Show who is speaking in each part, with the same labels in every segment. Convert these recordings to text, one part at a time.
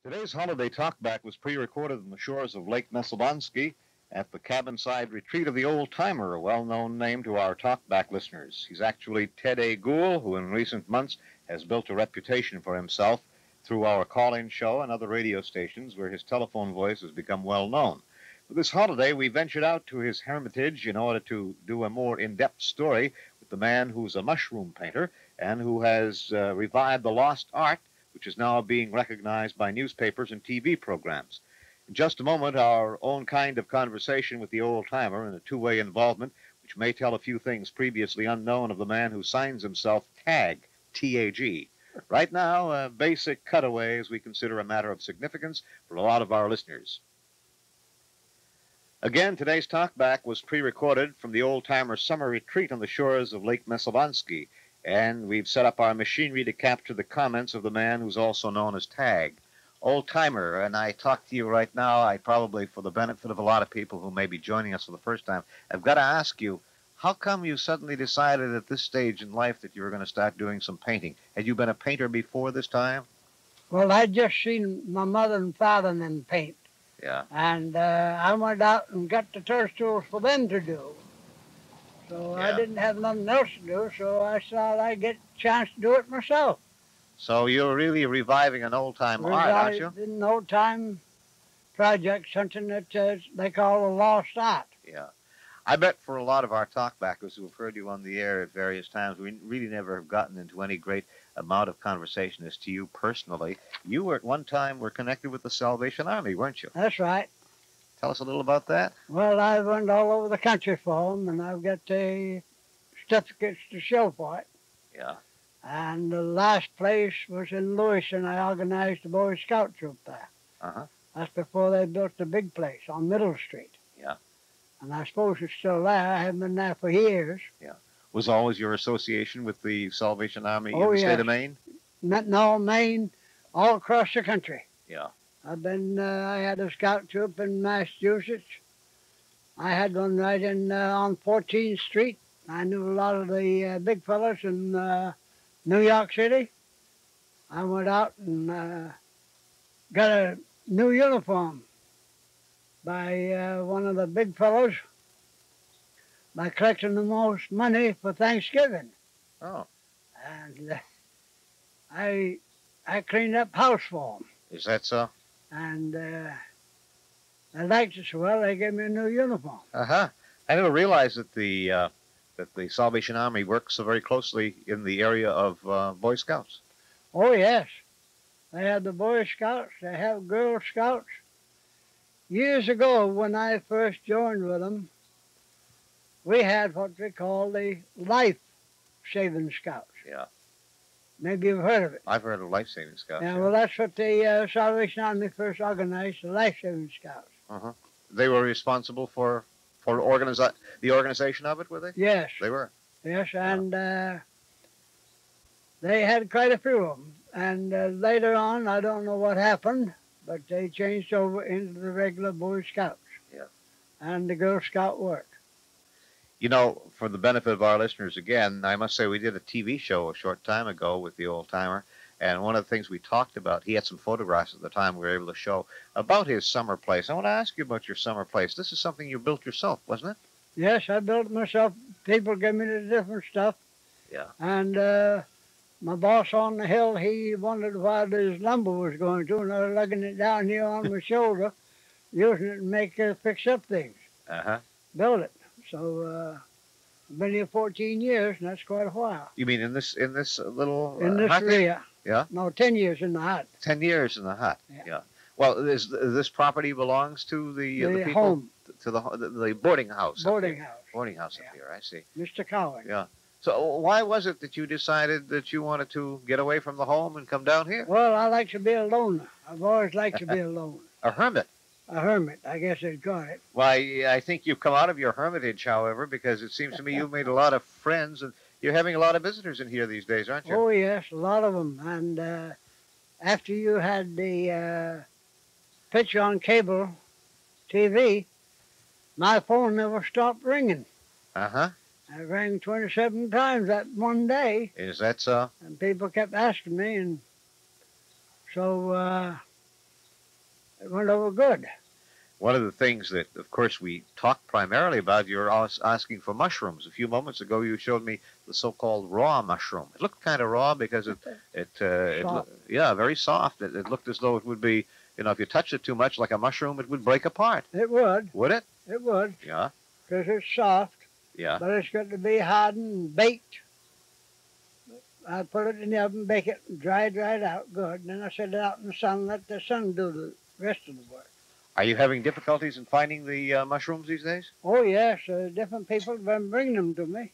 Speaker 1: Today's holiday talkback was pre-recorded on the shores of Lake Messalonskee at the cabin-side retreat of the Old Timer, a well-known name to our talkback listeners. He's actually Ted A. Gould, who in recent months has built a reputation for himself through our call-in show and other radio stations where his telephone voice has become well known. For this holiday, we ventured out to his hermitage in order to do a more in-depth story with the man who's a mushroom painter and who has revived the lost art which is now being recognized by newspapers and TV programs. In just a moment, our own kind of conversation with the old timer and a two-way involvement, which may tell a few things previously unknown of the man who signs himself Tag, T-A-G. Right now, a basic cutaway as we consider a matter of significance for a lot of our listeners. Again, today's talkback was pre-recorded from the old timer summer retreat on the shores of Lake Messalonskee, and we've set up our machinery to capture the comments of the man who's also known as Tag. Old timer, and I talk to you right now, I probably, for the benefit of a lot of people who may be joining us for the first time, I've got to ask you, how come you suddenly decided at this stage in life that you were going to start doing some painting? Had you been a painter before this time?
Speaker 2: Well, I'd just seen my mother and father and them paint.
Speaker 1: Yeah.
Speaker 2: And I went out and got the turf tools for them to do. So I didn't have nothing else to do, so I thought I'd get a chance to do it myself.
Speaker 1: So you're really reviving an old-time art, aren't you?
Speaker 2: An old-time project, something that they call a lost art.
Speaker 1: Yeah. I bet for a lot of our talkbackers who have heard you on the air at various times, we really never have gotten into any great amount of conversation as to you personally. You were at one time were connected with the Salvation Army, weren't you?
Speaker 2: That's right.
Speaker 1: Tell us a little about that.
Speaker 2: Well, I went all over the country for them, and I've got the certificates to show for it.
Speaker 1: Yeah.
Speaker 2: And the last place was in Lewiston. I organized the Boy Scout troop there.
Speaker 1: Uh-huh.
Speaker 2: That's before they built the big place on Middle Street.
Speaker 1: Yeah.
Speaker 2: And I suppose it's still there. I haven't been there for years.
Speaker 1: Yeah. Was always your association with the Salvation Army in the
Speaker 2: yes.
Speaker 1: state of Maine?
Speaker 2: No, Maine, all across the country.
Speaker 1: Yeah.
Speaker 2: I had a scout troop in Massachusetts. I had one right on 14th Street. I knew a lot of the big fellas in New York City. I went out and got a new uniform by one of the big fellows by collecting the most money for Thanksgiving.
Speaker 1: Oh.
Speaker 2: And I cleaned up house for him.
Speaker 1: Is that so?
Speaker 2: And I liked it so well, they gave me a new uniform.
Speaker 1: Uh-huh. I never realized that the Salvation Army works so very closely in the area of Boy Scouts.
Speaker 2: Oh, yes. They have the Boy Scouts. They have Girl Scouts. Years ago, when I first joined with them, we had what we call the Life-Saving Scouts.
Speaker 1: Yeah.
Speaker 2: Maybe you've heard of it.
Speaker 1: I've heard of Life-Saving Scouts.
Speaker 2: Yeah, well, that's what the Salvation Army first organized, the Life-Saving Scouts.
Speaker 1: Uh-huh. They were responsible for the organization of it, were they?
Speaker 2: Yes.
Speaker 1: They were?
Speaker 2: Yes, and they had quite a few of them. And later on, I don't know what happened, but they changed over into the regular Boy Scouts.
Speaker 1: Yeah.
Speaker 2: And the Girl Scout work.
Speaker 1: You know, for the benefit of our listeners, again, I must say we did a TV show a short time ago with the old timer, and one of the things we talked about, he had some photographs at the time we were able to show about his summer place. I want to ask you about your summer place. This is something you built yourself, wasn't it?
Speaker 2: Yes, I built it myself. People give me the different stuff.
Speaker 1: Yeah.
Speaker 2: And my boss on the hill, he wondered why this lumber was going to, and I was lugging it down here on my shoulder, using it to fix up things.
Speaker 1: Uh-huh.
Speaker 2: Build it. So I've been here 14 years, and that's quite a while.
Speaker 1: You mean in this little
Speaker 2: in this
Speaker 1: hut?
Speaker 2: area?
Speaker 1: Yeah.
Speaker 2: No, 10 years in the hut.
Speaker 1: 10 years in the hut.
Speaker 2: Yeah.
Speaker 1: Well, this property belongs to the people,
Speaker 2: home,
Speaker 1: to the boarding house.
Speaker 2: Boarding house.
Speaker 1: Boarding house up here. I see.
Speaker 2: Mr. Cowan.
Speaker 1: Yeah. So why was it that you decided that you wanted to get away from the home and come down here?
Speaker 2: Well, I like to be a loner. I've always liked to be alone.
Speaker 1: A hermit.
Speaker 2: A hermit, I guess they'd call it.
Speaker 1: Why, I think you've come out of your hermitage, however, because it seems to me you've made a lot of friends, and you're having a lot of visitors in here these days, aren't you?
Speaker 2: Oh, yes, a lot of them. And after you had the picture on cable TV, my phone never stopped ringing.
Speaker 1: Uh-huh.
Speaker 2: I rang 27 times that one day.
Speaker 1: Is that so?
Speaker 2: And people kept asking me, and so It went over good.
Speaker 1: One of the things that, of course, we talked primarily about, you're asking for mushrooms. A few moments ago, you showed me the so-called raw mushroom. It looked kind of raw because yeah, very soft. It looked as though it would be, you know, if you touched it too much like a mushroom, it would break apart.
Speaker 2: It would.
Speaker 1: Would it?
Speaker 2: It would.
Speaker 1: Yeah.
Speaker 2: Because it's soft.
Speaker 1: Yeah.
Speaker 2: But it's got to be hardened and baked. I put it in the oven, bake it, and dry it out good. And then I set it out in the sun, let the sun do the rest of the work.
Speaker 1: Are you having difficulties in finding the mushrooms these days?
Speaker 2: Oh, yes. Different people have been bringing them to me.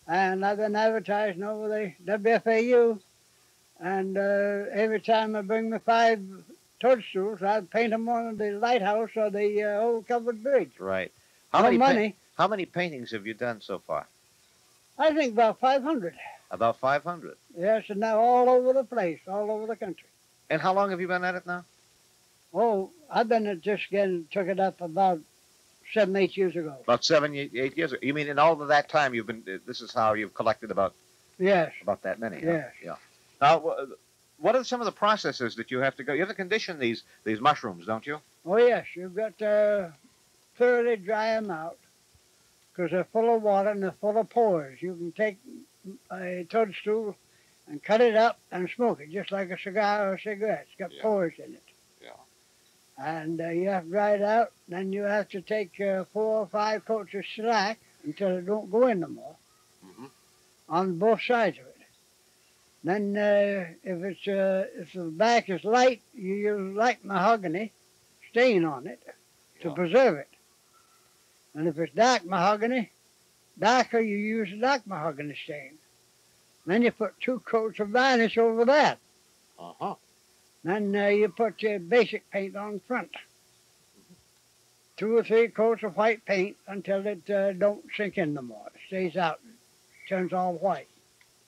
Speaker 2: And I've been advertising over the WFAU. And every time I bring me 5 toadstools, I paint them on the lighthouse or the old covered bridge.
Speaker 1: Right.
Speaker 2: No money.
Speaker 1: How many paintings have you done so far?
Speaker 2: I think about 500.
Speaker 1: About 500.
Speaker 2: Yes, and now all over the place, all over the country.
Speaker 1: And how long have you been at it now?
Speaker 2: Oh, I've been took it up about 7, 8 years ago.
Speaker 1: About 7, 8 years ago. You mean in all of that time you've been, this is how you've collected about...
Speaker 2: Yes.
Speaker 1: About that many?
Speaker 2: Yes.
Speaker 1: Huh? Yeah. Now, what are some of the processes that you have to go? You have to condition these mushrooms, don't you?
Speaker 2: Oh, yes. You've got to thoroughly dry them out because they're full of water and they're full of pores. You can take a toadstool and cut it up and smoke it just like a cigar or a cigarette. It's got pores in it. And you have to dry it out. Then you have to take 4 or 5 coats of shellac until it don't go in no more on both sides of it. Then if the back is light, you use light mahogany stain on it to preserve it. And if it's dark mahogany, darker, you use a dark mahogany stain. Then you put 2 coats of varnish over that. Then you put your basic paint on front. 2 or 3 coats of white paint until it don't sink in no more. It stays out, turns all white.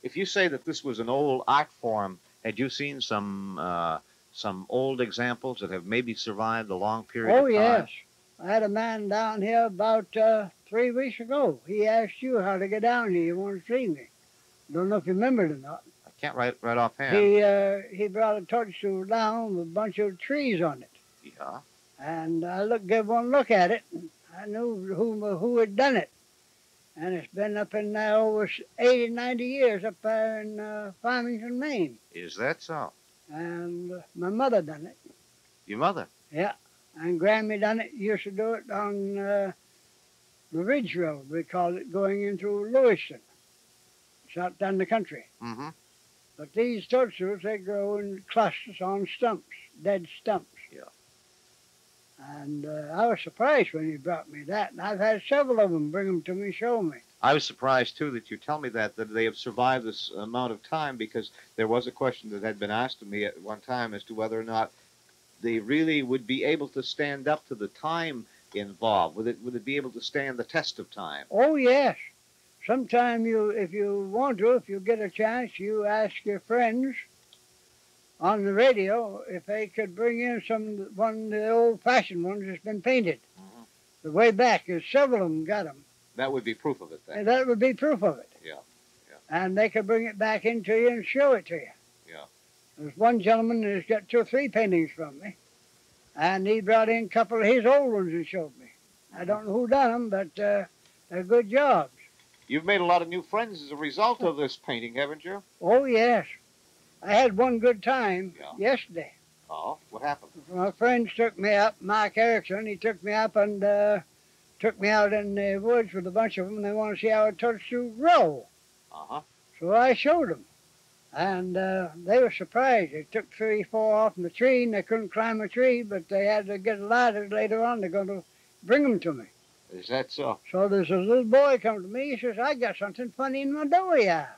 Speaker 1: If you say that this was an old art form, had you seen some old examples that have maybe survived a long period of time?
Speaker 2: Oh, yes. I had a man down here about 3 weeks ago. He asked you how to get down here. You want to see me. Don't know if you remember it or not.
Speaker 1: I can't right offhand.
Speaker 2: He brought a toadstool down with a bunch of trees on it.
Speaker 1: Yeah.
Speaker 2: And I gave one look at it, and I knew who had done it. And it's been up in over 80, 90 years up there in Farmington, Maine.
Speaker 1: Is that so?
Speaker 2: And my mother done it.
Speaker 1: Your mother?
Speaker 2: Yeah. And Grammy done it. Used to do it on the Ridge Road, we call it, going into Lewiston. It's out down the country. But these toadstools, they grow in clusters on stumps, dead stumps.
Speaker 1: Yeah.
Speaker 2: And I was surprised when he brought me that. And I've had several of them bring them to me, show me.
Speaker 1: I was surprised, too, that you tell me that they have survived this amount of time, because there was a question that had been asked to me at one time as to whether or not they really would be able to stand up to the time involved. Would it be able to stand the test of time?
Speaker 2: Oh, yes. Sometime if you want to, if you get a chance, you ask your friends on the radio if they could bring in one of the old-fashioned ones that's been painted. The way back, there's several of them got them.
Speaker 1: That would be proof of it, then.
Speaker 2: And that would be proof of it.
Speaker 1: Yeah.
Speaker 2: And they could bring it back into you and show it to you.
Speaker 1: Yeah.
Speaker 2: There's one gentleman that's got 2 or 3 paintings from me, and he brought in a couple of his old ones and showed me. I don't know who done them, but they're good jobs.
Speaker 1: You've made a lot of new friends as a result of this painting, haven't you?
Speaker 2: Oh, yes. I had one good time yesterday.
Speaker 1: Oh, what happened?
Speaker 2: My friends took me up, Mark Erickson, he took me up and took me out in the woods with a bunch of them, and they wanted to see how a toadstool grow. So I showed them. And they were surprised. They took 3 or 4 off from the tree, and they couldn't climb a tree, but they had to get a ladder later on. They're going to bring them to me.
Speaker 1: Is that so?
Speaker 2: So there's a little boy come to me. He says, I got something funny in my dooryard.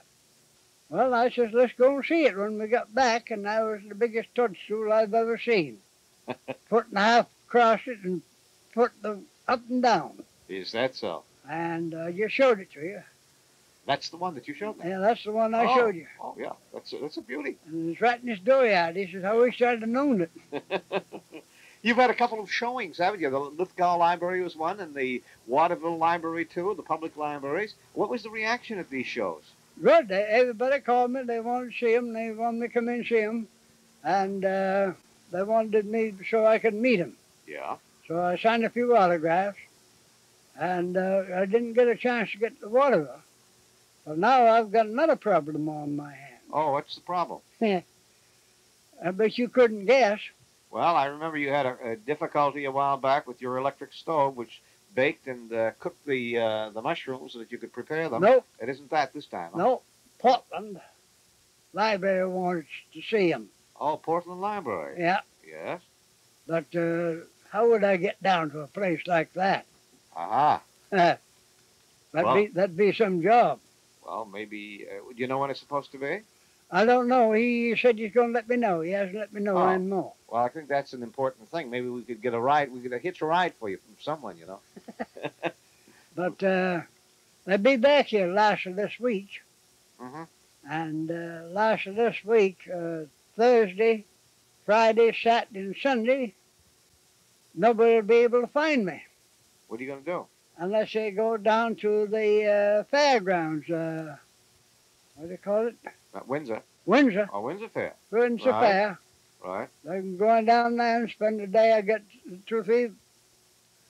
Speaker 2: Well, I says, let's go and see it. When we got back, and that was the biggest toadstool I've ever seen. 1.5 across it and foot up and down.
Speaker 1: Is that so?
Speaker 2: And I just showed it to you.
Speaker 1: That's the one that you showed me?
Speaker 2: Yeah, that's the one I showed you.
Speaker 1: Oh, yeah. That's a beauty.
Speaker 2: And it's right in his dooryard. He says, I wish I'd have known it.
Speaker 1: You've had a couple of showings, haven't you? The Lithgow Library was one, and the Waterville Library, too, the public libraries. What was the reaction at these shows?
Speaker 2: Good. Everybody called me. They wanted to see them. They wanted me to come in and see them. And they wanted me so I could meet him.
Speaker 1: Yeah.
Speaker 2: So I signed a few autographs, and I didn't get a chance to get to Waterville. But now I've got another problem on my hands.
Speaker 1: Oh, what's the problem?
Speaker 2: I bet you couldn't guess.
Speaker 1: Well, I remember you had a difficulty a while back with your electric stove, which baked and cooked the mushrooms so that you could prepare them.
Speaker 2: Nope.
Speaker 1: It isn't that this time, huh?
Speaker 2: Nope. Portland Library wants to see him.
Speaker 1: Oh, Portland Library.
Speaker 2: Yeah.
Speaker 1: Yes.
Speaker 2: But how would I get down to a place like that?
Speaker 1: Aha.
Speaker 2: That'd be some job.
Speaker 1: Well, maybe. Do you know when it's supposed to be?
Speaker 2: I don't know. He said he's going to let me know. He hasn't let me know anymore.
Speaker 1: Well, I think that's an important thing. Maybe we could get a ride. We could hitch a ride for you from someone, you know.
Speaker 2: But they'll be back here last of this week.
Speaker 1: Mm-hmm.
Speaker 2: And last of this week, Thursday, Friday, Saturday, and Sunday, nobody will be able to find me.
Speaker 1: What are you going to do?
Speaker 2: Unless they go down to the fairgrounds. What do you call it?
Speaker 1: Windsor.
Speaker 2: Windsor.
Speaker 1: Oh, Windsor Fair.
Speaker 2: Windsor Fair.
Speaker 1: Right.
Speaker 2: They can go on down there and spend the day. I get 2 or 3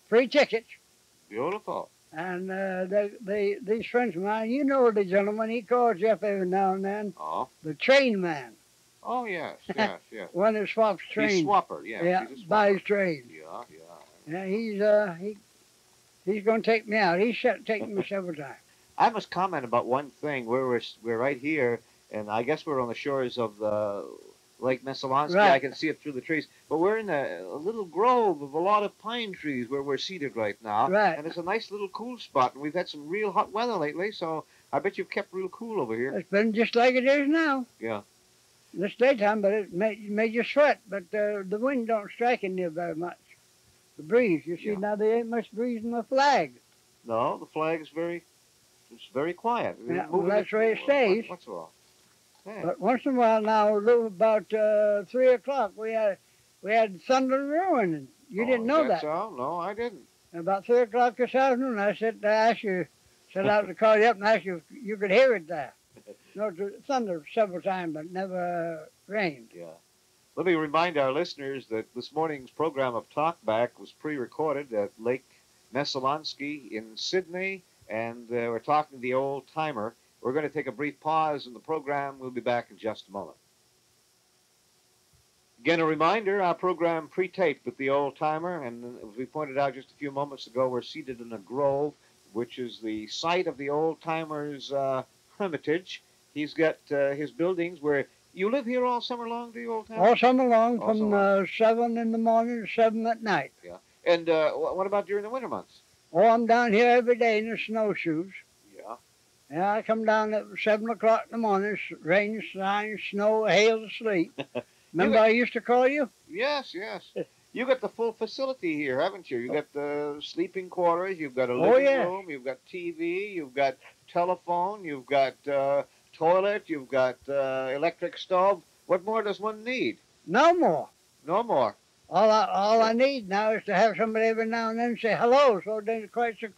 Speaker 2: free tickets.
Speaker 1: Beautiful.
Speaker 2: And these friends of mine, you know the gentleman, he calls you up every now and then.
Speaker 1: Oh.
Speaker 2: The train man.
Speaker 1: Oh, yes, yes, yes.
Speaker 2: One that swaps trains.
Speaker 1: He's swapper, yeah.
Speaker 2: Yeah,
Speaker 1: He's a swapper.
Speaker 2: buys trains.
Speaker 1: Yeah.
Speaker 2: Yeah, he's going to take me out. He's taken me several times.
Speaker 1: I must comment about one thing. We're right here, and I guess we're on the shores of the Lake Messalonskee.
Speaker 2: Right.
Speaker 1: I can see it through the trees. But we're in a little grove of a lot of pine trees where we're seated right now.
Speaker 2: Right.
Speaker 1: And it's a nice little cool spot. And we've had some real hot weather lately, so I bet you've kept real cool over here.
Speaker 2: It's been just like it is now.
Speaker 1: Yeah.
Speaker 2: This daytime, but it made you sweat. But the wind don't strike in there very much. The breeze, you see, now there ain't much breeze in the flag.
Speaker 1: No, the flag is it's very quiet.
Speaker 2: Yeah, well, that's the way it stays.
Speaker 1: What's wrong? Hey.
Speaker 2: But once in a while now, about 3 o'clock, we had thunder and ruin. You didn't know that.
Speaker 1: So? No, I didn't.
Speaker 2: And about 3 o'clock this afternoon, I said out to call you up and ask you if you could hear it there. No, thunder several times, but never rained.
Speaker 1: Yeah. Let me remind our listeners that this morning's program of Talkback was pre-recorded at Lake Messalonskee in Sidney, and we're talking to the old timer. We're going to take a brief pause in the program. We'll be back in just a moment. Again, a reminder, our program pre-taped with the old timer, and as we pointed out just a few moments ago, we're seated in a grove, which is the site of the old timer's hermitage. He's got his buildings where you live here all summer long, do you, old timer?
Speaker 2: All summer long, from 7 in the morning to 7 at night.
Speaker 1: Yeah. And what about during the winter months?
Speaker 2: Oh, I'm down here every day in the snowshoes.
Speaker 1: Yeah.
Speaker 2: Yeah, I come down at 7 o'clock in the morning, rain, shine, snow, hail, sleet. Remember I used to call you?
Speaker 1: Yes, yes. You got the full facility here, haven't you? You got the sleeping quarters, you've got a living room, you've got TV, you've got telephone, you've got toilet, you've got electric stove. What more does one need?
Speaker 2: No more.
Speaker 1: No more.
Speaker 2: All I need now is to have somebody every now and then say hello, so then it's quite so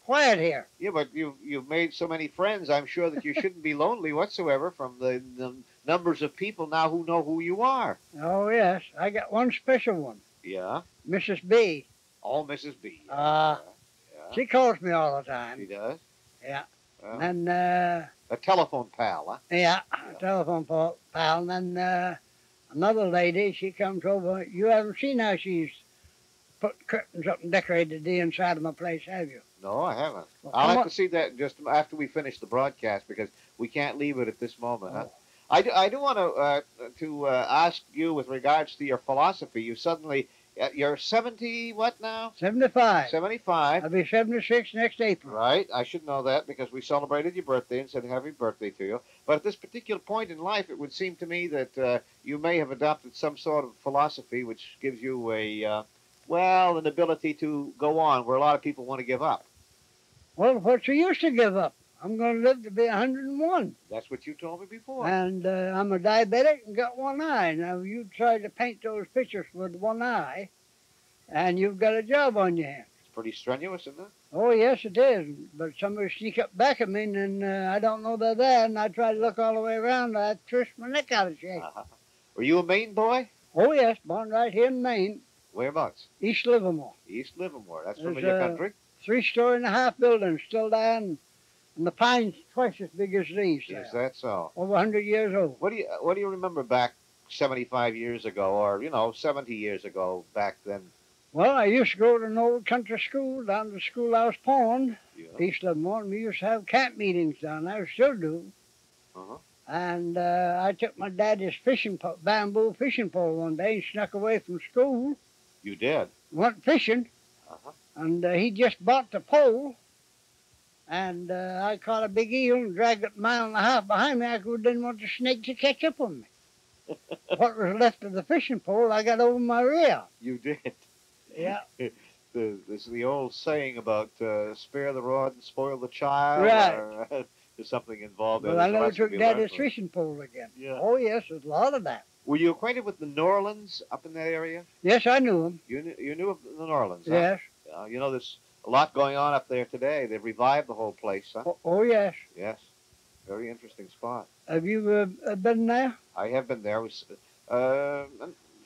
Speaker 2: quiet here.
Speaker 1: Yeah, but you've made so many friends, I'm sure that you shouldn't be lonely whatsoever from the numbers of people now who know who you are.
Speaker 2: Oh, yes. I got one special one.
Speaker 1: Yeah?
Speaker 2: Mrs. B.
Speaker 1: Oh, Mrs. B.
Speaker 2: Yeah. She calls me all the time.
Speaker 1: She does?
Speaker 2: Yeah.
Speaker 1: And
Speaker 2: a
Speaker 1: telephone pal, huh?
Speaker 2: Yeah, a telephone pal. And then another lady, she comes over. You haven't seen how she's put curtains up and decorated the inside of my place, have you?
Speaker 1: No, I haven't.
Speaker 2: Well,
Speaker 1: I'll have to see that just after we finish the broadcast because we can't leave it at this moment. Huh? I do want to ask you with regards to your philosophy. You suddenly, you're 70, what now?
Speaker 2: 75.
Speaker 1: 75.
Speaker 2: I'll be 76 next April.
Speaker 1: Right. I should know that because we celebrated your birthday and said happy birthday to you. But at this particular point in life, it would seem to me that you may have adopted some sort of philosophy which gives you an ability to go on where a lot of people want to give up.
Speaker 2: Well, what's the use to give up? I'm going to live to be 101.
Speaker 1: That's what you told me before.
Speaker 2: And I'm a diabetic and got one eye. Now, you try to paint those pictures with one eye, and you've got a job on your hands.
Speaker 1: It's pretty strenuous, isn't it?
Speaker 2: Oh, yes, it is. But somebody sneak up back at me, and I don't know they're there, and I try to look all the way around. I twist my neck out of shape.
Speaker 1: Were you a Maine boy?
Speaker 2: Oh, yes, born right here in Maine,
Speaker 1: Whereabouts?
Speaker 2: East Livermore.
Speaker 1: East Livermore. That's
Speaker 2: There's
Speaker 1: familiar country.
Speaker 2: 3.5-story building still there, and the pines twice as big as these.
Speaker 1: Is that so?
Speaker 2: Over 100 years old.
Speaker 1: What do you remember back 75 years ago, or 70 years ago back then?
Speaker 2: Well, I used to go to an old country school down to Schoolhouse Pond,
Speaker 1: Yeah.
Speaker 2: East Livermore, and we used to have camp meetings down there. We still do.
Speaker 1: Uh-huh.
Speaker 2: And I took my daddy's bamboo fishing pole one day and snuck away from school.
Speaker 1: You did?
Speaker 2: Went fishing.
Speaker 1: Uh-huh.
Speaker 2: And he just bought the pole. And I caught a big eel and dragged it 1.5 miles behind me. I didn't want the snake to catch up on me. What was left of the fishing pole, I got over my rear.
Speaker 1: You did?
Speaker 2: Yeah.
Speaker 1: There's the old saying about spare the rod and spoil the child.
Speaker 2: Right.
Speaker 1: Or, there's something involved there.
Speaker 2: Well, I
Speaker 1: There's a
Speaker 2: never
Speaker 1: lesson
Speaker 2: took
Speaker 1: to be learned
Speaker 2: daddy's
Speaker 1: from it.
Speaker 2: fishing pole again.
Speaker 1: Yeah.
Speaker 2: Oh, yes, there's a lot of that.
Speaker 1: Were you acquainted with the Norlands up in that area?
Speaker 2: Yes, I knew him.
Speaker 1: You knew of the Norlands, huh?
Speaker 2: Yes.
Speaker 1: There's a lot going on up there today. They've revived the whole place, huh?
Speaker 2: Oh, yes.
Speaker 1: Yes. Very interesting spot.
Speaker 2: Have you been there?
Speaker 1: I have been there. It was a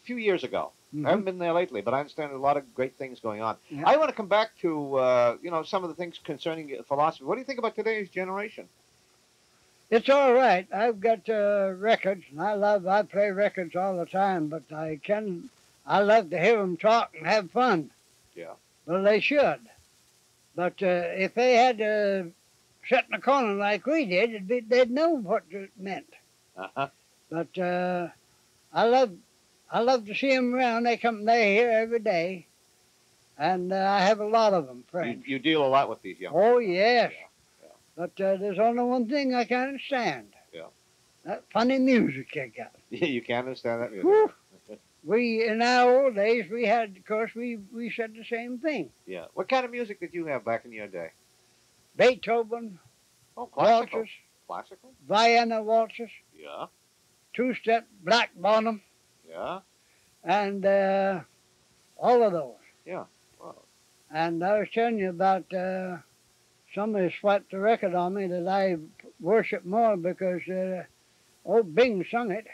Speaker 1: few years ago.
Speaker 2: Mhm.
Speaker 1: I haven't been there lately, but I understand there's a lot of great things going on.
Speaker 2: Yeah.
Speaker 1: I want to come back to, some of the things concerning philosophy. What do you think about today's generation?
Speaker 2: It's all right. I've got records, and I play records all the time, but I love to hear them talk and have fun.
Speaker 1: Yeah.
Speaker 2: Well, they should. But if they had to sit in a corner like we did, they'd know what it meant.
Speaker 1: Uh-huh.
Speaker 2: But I love to see them around. They're here every day, and I have a lot of them, friends.
Speaker 1: You deal a lot with these young
Speaker 2: Oh,
Speaker 1: people.
Speaker 2: yes.
Speaker 1: Yeah.
Speaker 2: But there's only one thing I can't stand.
Speaker 1: Yeah.
Speaker 2: That funny music they got.
Speaker 1: You can't understand that music.
Speaker 2: Whew. We, in our old days, we said the same thing.
Speaker 1: Yeah. What kind of music did you have back in your day?
Speaker 2: Beethoven,
Speaker 1: Oh, classical.
Speaker 2: waltzes,
Speaker 1: Classical?
Speaker 2: Vienna waltzes,
Speaker 1: Yeah.
Speaker 2: two-step, black bottom,
Speaker 1: Yeah.
Speaker 2: and all of those.
Speaker 1: Yeah. Wow.
Speaker 2: And I was telling you about somebody swiped the record on me that I worship more because old Bing sung it,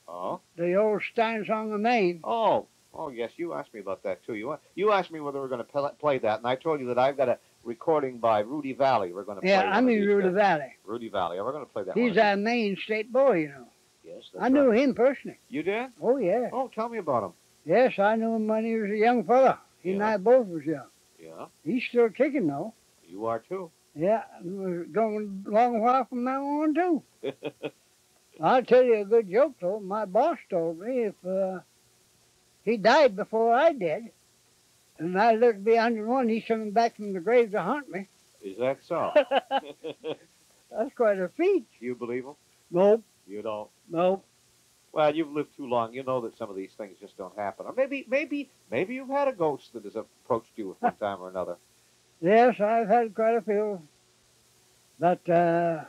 Speaker 1: Oh.
Speaker 2: the old Stein song of Maine.
Speaker 1: Oh, yes, you asked me about that, too. You asked me whether we're going to play that, and I told you that I've got a recording by Rudy Valley. We're going to play
Speaker 2: Yeah, I mean Rudy Valley.
Speaker 1: Rudy Valley. We're going to play that
Speaker 2: He's
Speaker 1: one.
Speaker 2: our Maine state boy, you know.
Speaker 1: Yes, that's
Speaker 2: I knew
Speaker 1: right.
Speaker 2: him personally.
Speaker 1: You did?
Speaker 2: Oh, yeah.
Speaker 1: Oh, tell me about him.
Speaker 2: Yes, I knew him when he was a young fella. He and
Speaker 1: Yeah.
Speaker 2: I both was young.
Speaker 1: Yeah,
Speaker 2: He's still kicking, though.
Speaker 1: you are, too.
Speaker 2: Yeah, and we're going a long while from now on, too. I'll tell you a good joke, though. My boss told me if he died before I did, and I lived to be 101, he's coming back from the grave to haunt me.
Speaker 1: Is that so?
Speaker 2: That's quite a feat.
Speaker 1: You believe him?
Speaker 2: Nope,
Speaker 1: You don't?
Speaker 2: nope.
Speaker 1: Well, you've lived too long. You know that some of these things just don't happen. Or maybe you've had a ghost that has approached you at one time or another.
Speaker 2: Yes, I've had quite a few. But I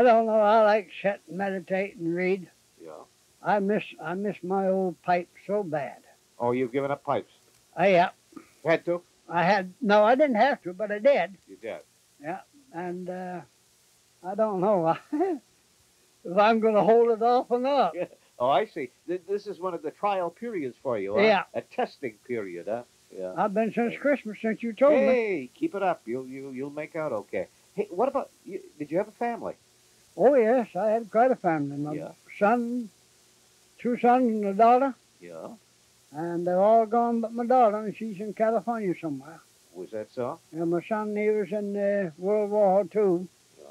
Speaker 2: don't know. I like to sit and meditate and read.
Speaker 1: Yeah.
Speaker 2: I miss my old pipe so bad.
Speaker 1: Oh, you've given up pipes?
Speaker 2: Yeah,
Speaker 1: Had to?
Speaker 2: I didn't have to, but I did.
Speaker 1: You did.
Speaker 2: Yeah, and I don't know if I'm going to hold it off or not.
Speaker 1: Yeah. Oh, I see. This is one of the trial periods for you, huh?
Speaker 2: Yeah.
Speaker 1: A testing period, huh? Yeah.
Speaker 2: I've been since Christmas, since you told me.
Speaker 1: Hey, keep it up. You'll make out okay. Hey, what about you? Did you have a family?
Speaker 2: Oh, yes, I had quite a family. My
Speaker 1: Yeah.
Speaker 2: son, 2 sons and a daughter,
Speaker 1: Yeah.
Speaker 2: and they're all gone but my daughter, and she's in California somewhere.
Speaker 1: Was that so?
Speaker 2: And my son, he was in World War II,
Speaker 1: Yeah.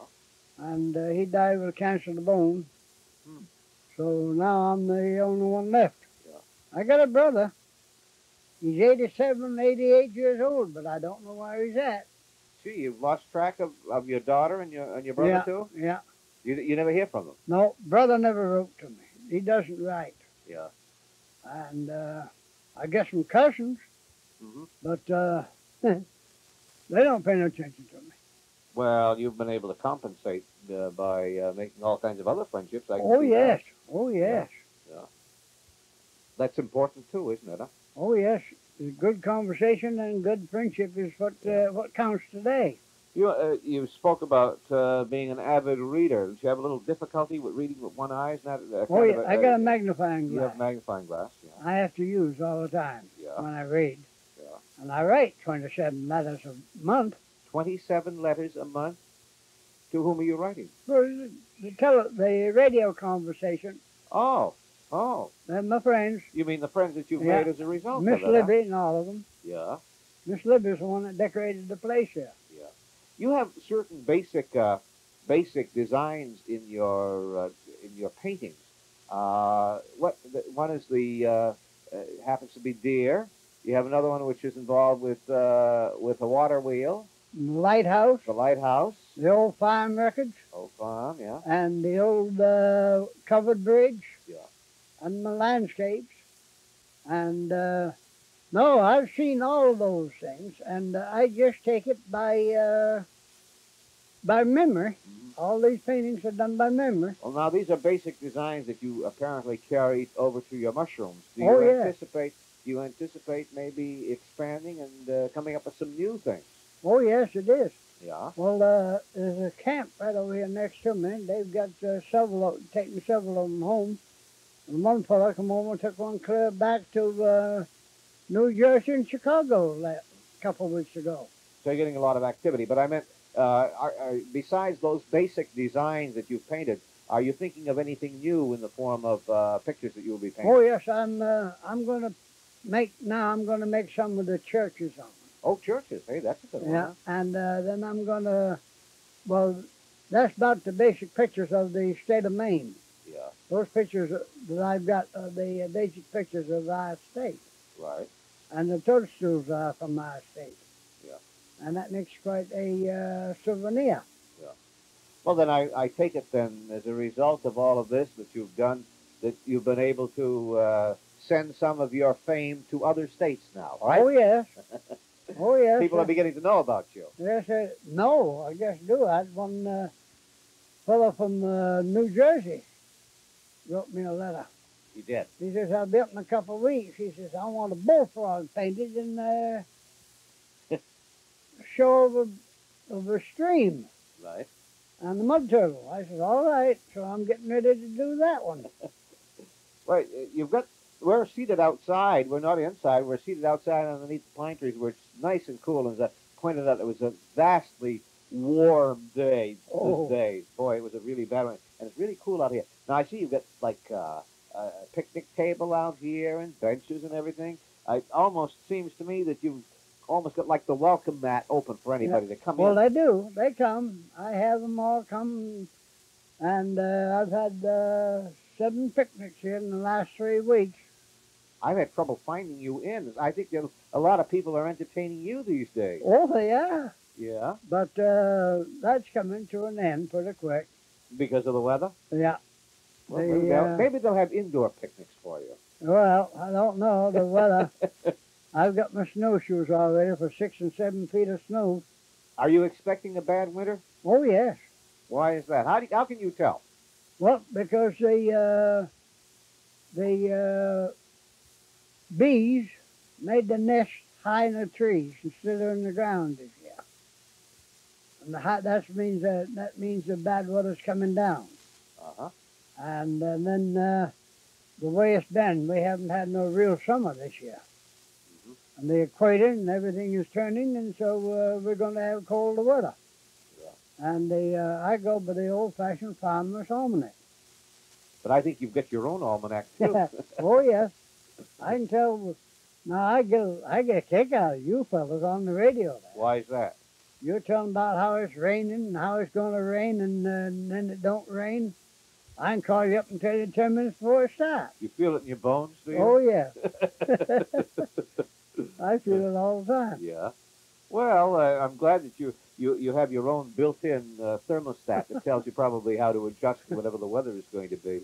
Speaker 2: and he died with cancer of the bone.
Speaker 1: Hmm.
Speaker 2: So now I'm the only one left.
Speaker 1: Yeah.
Speaker 2: I got a brother. He's 87, 88 years old, but I don't know where he's at.
Speaker 1: Gee, you've lost track of your daughter and your brother
Speaker 2: yeah,
Speaker 1: too?
Speaker 2: Yeah.
Speaker 1: You never hear from them?
Speaker 2: No, brother never wrote to me. He doesn't write.
Speaker 1: Yeah.
Speaker 2: And I guess some cousins,
Speaker 1: Mm-hmm.
Speaker 2: but they don't pay no attention to me.
Speaker 1: Well, you've been able to compensate by making all kinds of other friendships. I can
Speaker 2: Oh,
Speaker 1: see
Speaker 2: yes.
Speaker 1: that.
Speaker 2: Oh, yes.
Speaker 1: That's important too, isn't it? Huh?
Speaker 2: Oh, yes. Good conversation and good friendship is what counts today.
Speaker 3: You spoke about being an avid reader. Did you have a little difficulty with reading with one eye? Isn't that
Speaker 2: Oh,
Speaker 3: kind
Speaker 2: yeah,
Speaker 3: of
Speaker 2: I got a magnifying
Speaker 3: You
Speaker 2: glass.
Speaker 3: have a magnifying glass, yeah.
Speaker 2: I have to use all the time
Speaker 3: Yeah.
Speaker 2: when I read.
Speaker 3: Yeah.
Speaker 2: And I write 27 letters a month.
Speaker 3: 27 letters a month? To whom are you writing?
Speaker 2: For the radio conversation.
Speaker 3: Oh.
Speaker 2: They're my friends.
Speaker 3: You mean the friends that you've
Speaker 2: Yeah.
Speaker 3: made as a result
Speaker 2: Miss
Speaker 3: of it,
Speaker 2: Libby and all of them.
Speaker 3: Yeah.
Speaker 2: Miss Libby's the one that decorated the place here.
Speaker 3: Yeah. You have certain basic designs in your paintings. One is the happens to be deer. You have another one which is involved with a water wheel.
Speaker 2: The lighthouse.
Speaker 3: The lighthouse.
Speaker 2: The old farm records.
Speaker 3: Old farm, yeah.
Speaker 2: And the old covered bridge.
Speaker 3: Yeah.
Speaker 2: And the landscapes. And no, I've seen all of those things, and I just take it by memory.
Speaker 3: Mm-hmm.
Speaker 2: All these paintings are done by memory.
Speaker 3: Well, now these are basic designs that you apparently carried over to your mushrooms. Do you anticipate maybe expanding and coming up with some new things?
Speaker 2: Oh yes, it is.
Speaker 3: Yeah.
Speaker 2: Well, there's a camp right over here next to me. They've got taken several of them home. And one fellow come over and took one clear back to New Jersey and Chicago a couple of weeks ago.
Speaker 3: So you're getting a lot of activity. But I meant, besides those basic designs that you've painted, are you thinking of anything new in the form of pictures that you'll be painting?
Speaker 2: Oh yes, I'm going to make some of the churches on them.
Speaker 3: Oh, churches. Hey, that's a good one.
Speaker 2: Yeah, and then I'm going to, well, that's about the basic pictures of the state of Maine.
Speaker 3: Yeah.
Speaker 2: Those pictures that I've got are the basic pictures of our state.
Speaker 3: Right.
Speaker 2: And the toadstools are from our state.
Speaker 3: Yeah.
Speaker 2: And that makes quite a souvenir.
Speaker 3: Yeah. Well, then I take it then, as a result of all of this that you've done, that you've been able to send some of your fame to other states now, right?
Speaker 2: Oh, yes. Oh, yes.
Speaker 3: People are beginning to know about you.
Speaker 2: Yes, no, I just do. I had one fellow from New Jersey wrote me a letter.
Speaker 3: You did?
Speaker 2: He says, I'll be up in a couple of weeks. He says, I want a bullfrog painted in the shore of a stream.
Speaker 3: Right.
Speaker 2: And the mud turtle. I said, all right. So I'm getting ready to do that one.
Speaker 3: Right. We're seated outside. We're not inside. We're seated outside underneath the pine trees where it's nice and cool. And as I pointed out, it was a vastly warm day this day. Boy, it was a really bad one. And it's really cool out here. Now, I see you've got, like, a picnic table out here and benches and everything. It almost seems to me that you've almost got, like, the welcome mat open for anybody to come in.
Speaker 2: Well, they do. They come. I have them all come. And I've had 7 picnics here in the last 3 weeks.
Speaker 3: I've had trouble finding you in. I think a lot of people are entertaining you these days.
Speaker 2: Oh, yeah.
Speaker 3: Yeah?
Speaker 2: But that's coming to an end pretty quick.
Speaker 3: Because of the weather?
Speaker 2: Yeah.
Speaker 3: Well, maybe they'll have indoor picnics for you.
Speaker 2: Well, I don't know. The weather. I've got my snowshoes already for 6 and 7 feet of snow.
Speaker 3: Are you expecting a bad winter?
Speaker 2: Oh, yes.
Speaker 3: Why is that? How can you tell?
Speaker 2: Well, because the bees made the nest high in the trees instead of in the ground this year. And that means the bad weather's coming down.
Speaker 3: Uh-huh.
Speaker 2: And then the way it's been, we haven't had no real summer this year.
Speaker 3: Mm-hmm.
Speaker 2: And the equator and everything is turning, and so we're going to have colder weather. Yeah. And I go by the old-fashioned farmer's almanac.
Speaker 3: But I think you've got your own almanac, too.
Speaker 2: Oh, yes. I can tell. Now, I get a kick out of you fellas on the radio there.
Speaker 3: Why is that?
Speaker 2: You're telling about how it's raining and how it's going to rain, and then it don't rain. I can call you up and tell you 10 minutes before it starts.
Speaker 3: You feel it in your bones, do you?
Speaker 2: Oh, yeah. I feel it all the time.
Speaker 3: Yeah. Well, I'm glad that you have your own built-in thermostat that tells you probably how to adjust to whatever the weather is going to be.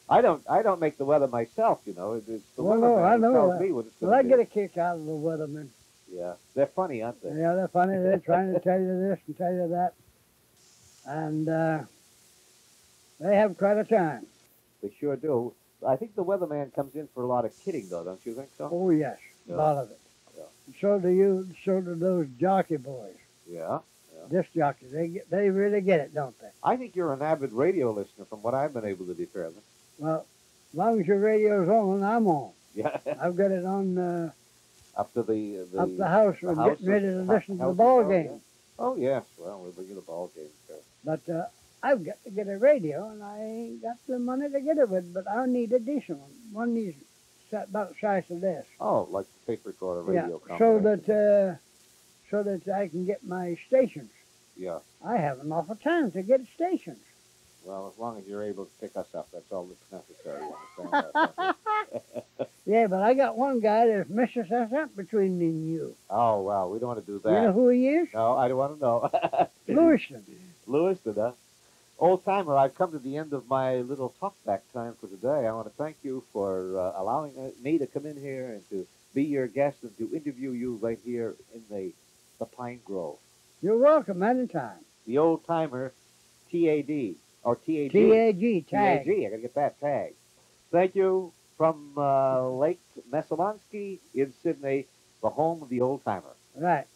Speaker 3: I don't make the weather myself, you know. It's the weatherman who tells me what it's going to be.
Speaker 2: Well, I get a kick out of the weathermen.
Speaker 3: Yeah. They're funny, aren't they?
Speaker 2: Yeah, they're funny. They're trying to tell you this and tell you that. And they have quite a time.
Speaker 3: They sure do. I think the weatherman comes in for a lot of kidding, though, don't you think so?
Speaker 2: Oh, yes.
Speaker 3: Yeah.
Speaker 2: A lot of it.
Speaker 3: Yeah.
Speaker 2: And so do you. So do those jockey boys.
Speaker 3: Yeah.
Speaker 2: Disc jockeys, they really get it, don't they?
Speaker 3: I think you're an avid radio listener from what I've been able to determine.
Speaker 2: Well, as long as your radio's on, I'm on.
Speaker 3: Yeah.
Speaker 2: I've got it on
Speaker 3: Up to the
Speaker 2: up the house. We're
Speaker 3: house
Speaker 2: getting ready to listen to the
Speaker 3: house
Speaker 2: ball
Speaker 3: is-
Speaker 2: game.
Speaker 3: yeah. Oh, yes. Well, we'll bring you the ball game, too.
Speaker 2: But I've got to get a radio, and I ain't got the money to get it with, but I need a decent one. One needs about the size of this.
Speaker 3: Oh, like the tape recorder radio
Speaker 2: Yeah,
Speaker 3: combination.
Speaker 2: so that I can get my stations.
Speaker 3: Yeah.
Speaker 2: I have an awful time to get stations.
Speaker 3: Well, as long as you're able to pick us up, that's all that's necessary. You understand that, don't you?
Speaker 2: Yeah, but I got one guy that's misses us up between me and you.
Speaker 3: Oh, well, we don't want to do that.
Speaker 2: You know who he is?
Speaker 3: No, I don't want to know.
Speaker 2: Lewiston.
Speaker 3: Lewiston, huh? Old timer, I've come to the end of my little talkback time for today. I want to thank you for allowing me to come in here and to be your guest and to interview you right here in the Pine Grove.
Speaker 2: You're welcome anytime.
Speaker 3: The old timer, TAD, or TAG.
Speaker 2: TAG, tag.
Speaker 3: TAG, I got to get that tag. Thank you from Lake Messalonskee in Sidney, the home of the old timer.
Speaker 2: Right.